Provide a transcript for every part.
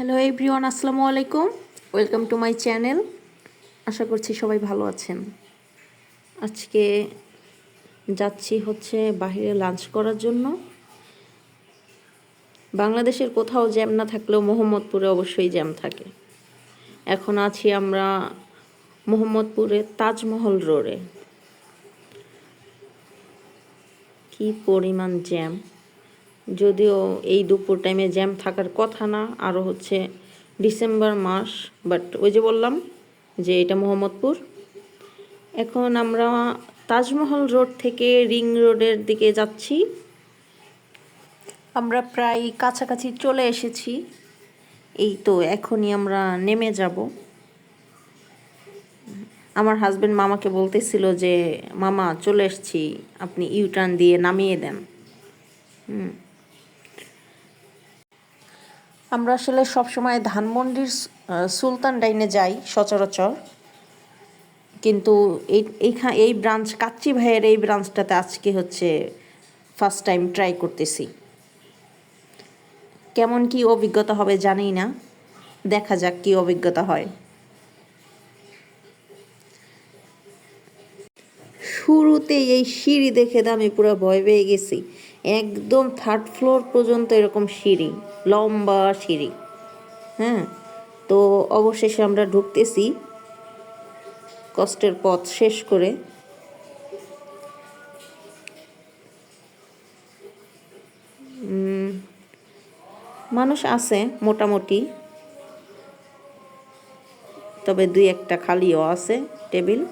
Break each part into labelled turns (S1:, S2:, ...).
S1: Hello everyone, আসসালামু আলাইকুম। Welcome to my channel. আশা করছি সবাই ভালো আছেন। আজকে যাচ্ছি হচ্ছে বাইরে লাঞ্চ করার জন্য। বাংলাদেশের কোথাও জ্যাম না থাকলেও মোহাম্মদপুরে অবশ্যই জ্যাম থাকে। এখন আছি আমরা মোহাম্মদপুরে তাজমহল রোডে। কি পরিমাণ জ্যাম! যদিও এই দুপুর টাইমে জ্যাম থাকার কথা না, আরও হচ্ছে ডিসেম্বর মাস, বাট ওই যে বললাম যে এটা মোহাম্মদপুর। এখন আমরা তাজমহল রোড থেকে রিং রোডের দিকে যাচ্ছি। আমরা প্রায় কাছাকাছি চলে এসেছি। এই তো এখনই আমরা নেমে যাব। আমার হাজবেন্ড মামাকে বলতেছিল যে মামা চলে এসেছি, আপনি ইউটার্ন দিয়ে নামিয়ে দেন। আমরা আসলে সবসময় ধানমন্ডির সুলতান ডাইনে যাই সচরাচর, কিন্তু এই ব্রাঞ্চ কাচ্চি ভাইয়ের এই ব্রাঞ্চটাতে আজকে হচ্ছে ফার্স্ট টাইম ট্রাই করতেছি। কেমন কি অভিজ্ঞতা হবে জানি না, দেখা যাক কি অভিজ্ঞতা হয়। শুরুতেই এই সিঁড়ি দেখে আমি পুরো ভয় পেয়ে গেছি। একদম 3rd ফ্লোর পর্যন্ত এরকম সিঁড়ি, লম্বা সিঁড়ি। হ্যাঁ, তো অবশেষে আমরা ঢুকতেছি কষ্টের পথ শেষ করে। মানুষ আছে মোটামুটি, তবে 2-1টা খালিও আছে টেবিল।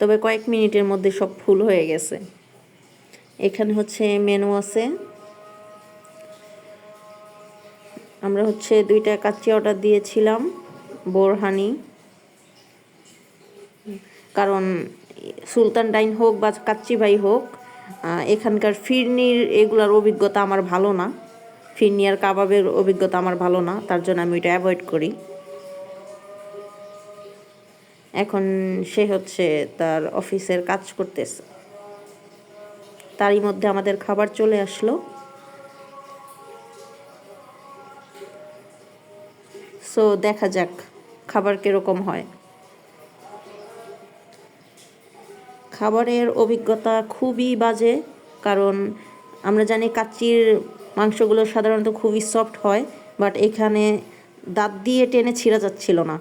S1: তবে কয়েক মিনিটের মধ্যে সব ফুল হয়ে গেছে। এখানে হচ্ছে মেনু আছে। আমরা হচ্ছে 2টা কাচ্চি অর্ডার দিয়েছিলাম, বোরহানি। কারণ সুলতান ডাইন হোক বা কাচ্চি ভাই হোক, এখানকার ফিরনির এগুলার অভিজ্ঞতা আমার ভালো না। ফিরনি আর কাবাবের অভিজ্ঞতা আমার ভালো না, তার জন্য আমি এটা অ্যাভয়েড করি। এখন সে হচ্ছে তার অফিসের কাজ করতেছে, তারই মধ্যে আমাদের খাবার চলে আসলো। সো দেখা যাক খাবার কীরকম হয়। খাবারের অভিজ্ঞতা খুবই বাজে, কারণ আমরা জানি কাচ্চির মাংসগুলো সাধারণত খুবই সফট হয়, বাট এখানে দাঁত দিয়ে টেনে ছিঁড়া যাচ্ছিল না।